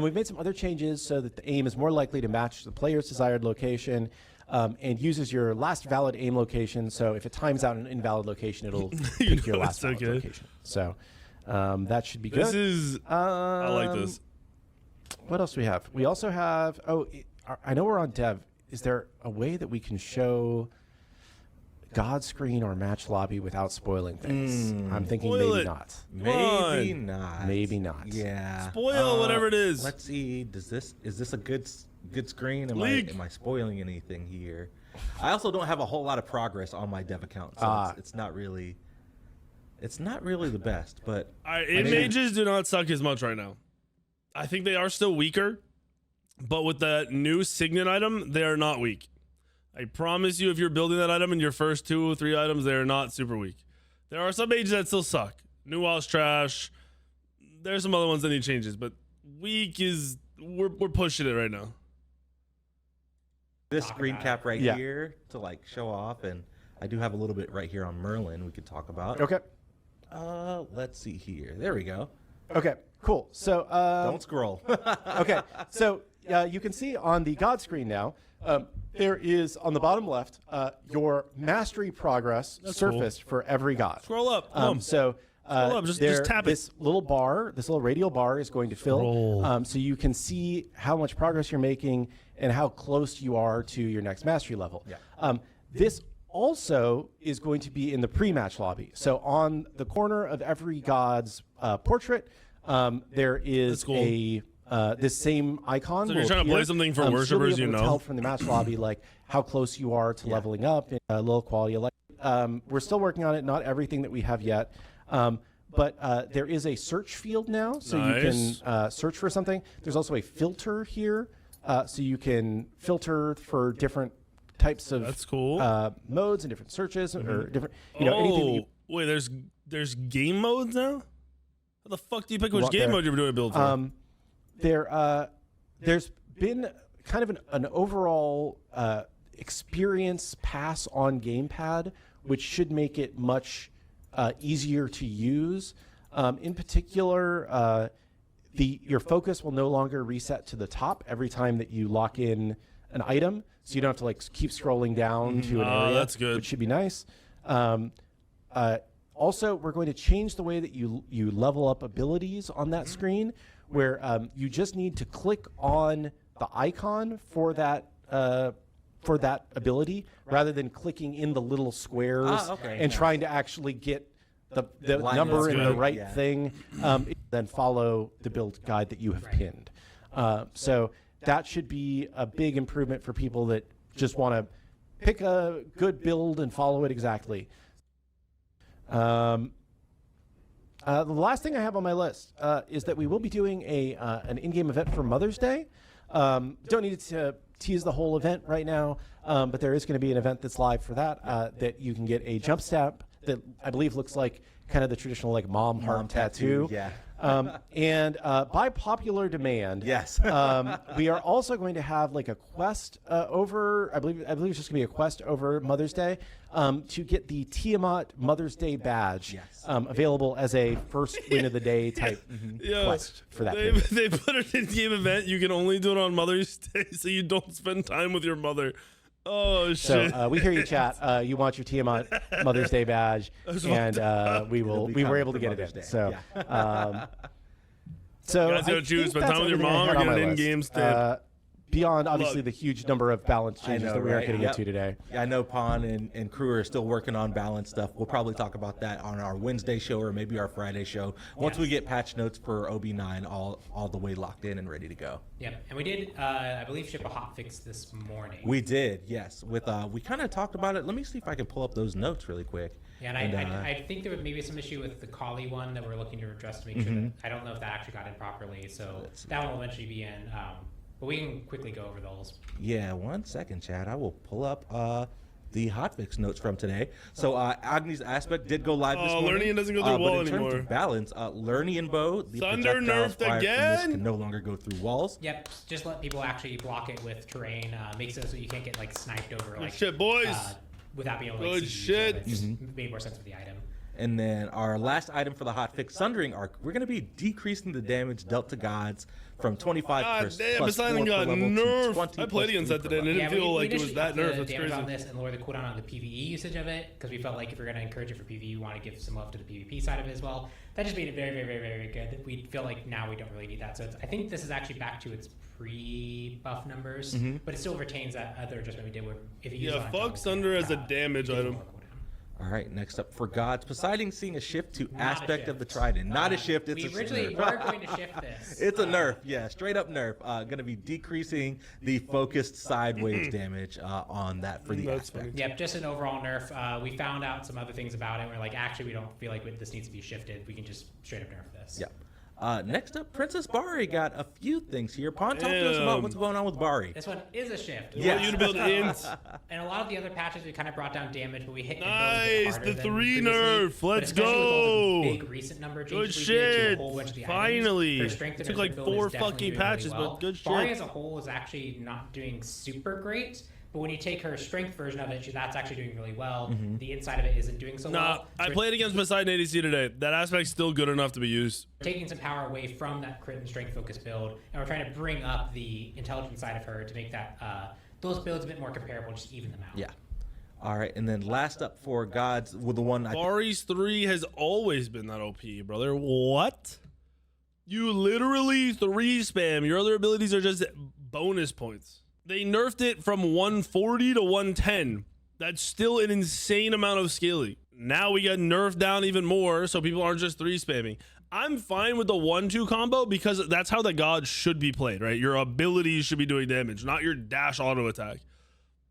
We've made some other changes so that the aim is more likely to match the player's desired location, and uses your last valid aim location. So if it times out an invalid location, it'll pick your know last it's valid okay. location. So that should be good. This is. I like this. What else do we have? We also have. I know we're on dev. Is there a way that we can show God screen or match lobby without spoiling things? I'm thinking Spoil maybe it. not. Maybe on. not. Maybe not. Yeah. Spoil whatever it is. Let's see. Is this a good screen? League. Am I spoiling anything here? I also don't have a whole lot of progress on my dev account, so it's not really the best. But Mages do not suck as much right now. I think they are still weaker, but with that new Signet item, they are not weak. I promise you, if you're building that item in your first 2 or 3 items, they are not super weak. There are some mages that still suck. Nuwal's trash. There's some other ones that need changes, but weak is we're pushing it right now. this screen cap right Yeah. here to like show off, and I do have a little bit right here on Merlin we could talk about. Okay. Let's see here. There we go. Okay. Cool. So Don't scroll. okay, so you can see on the God screen now, there is on the bottom left your mastery progress surfaced for every God. Scroll up. Come. So Scroll up, just tap it. this little bar, this little radial bar is going to fill, so you can see how much progress you're making and how close you are to your next mastery level. Yeah. This also is going to be in the pre-match lobby. So on the corner of every God's portrait, there is That's cool. this same icon. So you're will trying to appear. play something for So you'll be worshipers able you to know. tell from the match lobby like how close you are to leveling up and a little quality of life. We're still working on it. Not everything that we have yet. But there is a search field now, so you can search for something. There's also a filter here, so you can filter for different types of That's cool. modes and different searches or different, anything that you Wait, there's game modes now? How the fuck do you pick which want game there. mode you're doing a build for? There's been kind of an overall experience pass on gamepad, which should make it much easier to use. In particular, your focus will no longer reset to the top every time that you lock in an item, so you don't have to like keep scrolling down to an area. That's good. Which should be nice. Also, we're going to change the way that you level up abilities on that screen, where you just need to click on the icon for that ability rather than clicking in the little squares and trying to actually get the number in the right thing. Then follow the build guide that you have pinned. So that should be a big improvement for people that just want to pick a good build and follow it exactly. The last thing I have on my list is that we will be doing an in-game event for Mother's Day. Don't need to tease the whole event right now, but there is going to be an event that's live for that, that you can get a jump stamp that I believe looks like kind of the traditional like mom heart tattoo. Yeah. And by popular demand, Yes. we are also going to have like a quest over. I believe it's just going to be a quest over Mother's Day to get the Tiamat Mother's Day badge. Yes. Available as a first win of the day type quest for that. They put an in-game event. You can only do it on Mother's Day, so you don't spend time with your mother. Oh shit! So we hear you chat. You want your Tiamat Mother's Day badge, and we were able to get it in. So, so you guys gotta choose: spend time with your mom or get an in-game stamp. Beyond obviously the huge number of balance changes that we aren't getting into today. Yeah, I know Pon and crew are still working on balance stuff. We'll probably talk about that on our Wednesday show or maybe our Friday show once we get patch notes for OB9 all the way locked in and ready to go. Yeah, and we did, I believe, ship a hotfix this morning. We did, yes. With we kind of talked about it. Let me see if I can pull up those notes really quick. Yeah, and I think there was maybe some issue with the Kali one that we're looking to address to make sure that, I don't know if that actually got in properly, so that one will eventually be in. But we can quickly go over those. Yeah, 1 second, Chad. I will pull up the hotfix notes from today. So Agni's Aspect did go live this morning. Lernian doesn't go through wall but in anymore. terms of balance, Lernian Bow, the Thunder projectiles nerfed fired from this again? can no longer go through walls. Yep, just let people actually block it with terrain. Makes it so you can't get like sniped over like shit, boys. Without being able to like, Good see shit. It just made more sense with the item. And then our last item for the hotfix Sundering Arc, we're going to be decreasing the damage dealt to gods from 25 God damn, Poseidon got nerfed. I played against that today and it didn't feel like it was that nerfed. That's crazy. On this and lower the cooldown on the PvE usage of it because we felt like if we're going to encourage it for PvE, we want to give some love to the PvP side of it as well. That just made it very, very, very, very good. We feel like now we don't really need that. So I think this is actually back to its pre-buff numbers, but it still retains that other adjustment we did where if you use it on fuck Sunder as a damage item. All right, next up for gods, Poseidon seeing a shift to aspect of the Trident. Not a shift, it's a nerf. We originally were going to shift this. It's a nerf, yeah, straight up nerf. Going to be decreasing the focused sideways damage on that for the aspect. Yep, just an overall nerf. We found out some other things about it. We're like, actually, we don't feel like this needs to be shifted. We can just straight up nerf this. Yep. Next up, Princess Bari got a few things here. Pon, talk to us about what's going on with Bari. This one is a shift. Yeah, you to build int. And a lot of the other patches, we kind of brought down damage, but we hit nice the 3 nerf. Let's go. Big recent number good changes shit. Finally, it took like 4 fucking patches, really well. but good shit. Bari as a whole is actually not doing super great. But when you take her strength version of it, that's actually doing really well. The inside of it isn't doing so well. I played against Poseidon ADC today. That aspect's still good enough to be used. We're taking some power away from that crit and strength focus build, and we're trying to bring up the intelligence side of her to make that those builds a bit more comparable, just even them out. Yeah. All right, and then last up for gods with the one. Bari's 3 has always been that OP, brother. What? You literally 3 spam. Your other abilities are just bonus points. They nerfed it from 140 to 110. That's still an insane amount of scaling. Now we got nerfed down even more, so people aren't just 3 spamming. I'm fine with the 1-2 combo because that's how the gods should be played, right? Your abilities should be doing damage, not your dash auto attack.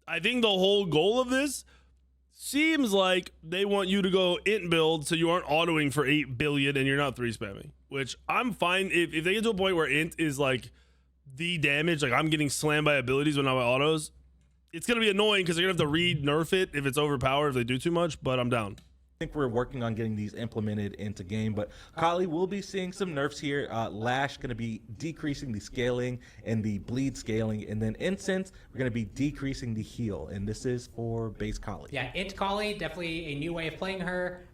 I think the whole goal of this seems like they want you to go int build so you aren't autoing for 8 billion and you're not 3 spamming, which I'm fine if they get to a point where int is like the damage, like I'm getting slammed by abilities but not by autos. It's gonna be annoying because they're gonna have to re-nerf it if it's overpowered if they do too much, but I'm down. think we're working on getting these implemented into game, but Kali will be seeing some nerfs here. Lash going to be decreasing the scaling and the bleed scaling, and then Incense, we're going to be decreasing the heal, and this is for base Kali. Yeah, Int Kali, definitely a new way of playing her.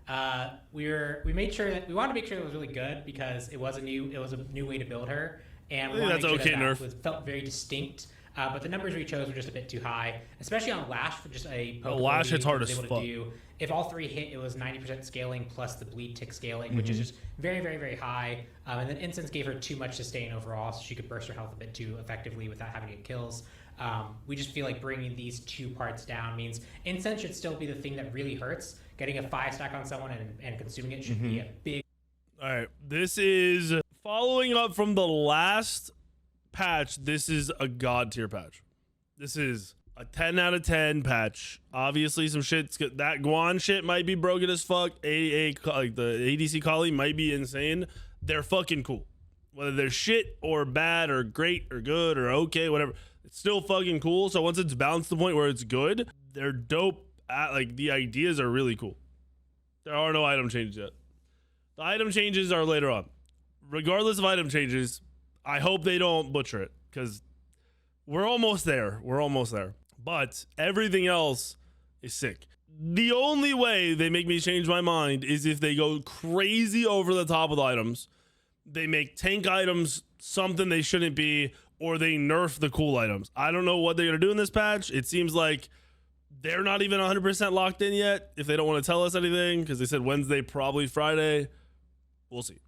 We wanted to make sure it was really good because it was a new way to build her, and we wanted to make sure that felt very distinct. But the numbers we chose were just a bit too high, especially on Lash for just a poke. Lash hits hard as fuck. If all three hit, it was 90% scaling plus the bleed tick scaling, which is just very, very, very high. And then Incense gave her too much sustain overall, so she could burst her health a bit too effectively without having to get kills. We just feel like bringing these two parts down means Incense should still be the thing that really hurts. Getting a 5-stack on someone and consuming it should be a big... All right, this is following up from the last patch. This is a god tier patch. This is a 10 out of 10 patch. Obviously some shit's good. That Guan shit might be broken as fuck. Like the ADC Kali might be insane. They're fucking cool. Whether they're shit or bad or great or good or okay, whatever, it's still fucking cool. So once it's balanced to the point where it's good, they're dope. Like the ideas are really cool. There are no item changes yet. The item changes are later on. Regardless of item changes, I hope they don't butcher it because we're almost there. We're almost there. But everything else is sick. The only way they make me change my mind is if they go crazy over the top with items. They make tank items something they shouldn't be, or they nerf the cool items. I don't know what they're going to do in this patch. It seems like they're not even 100% locked in yet if they don't want to tell us anything because they said Wednesday, probably Friday. We'll see.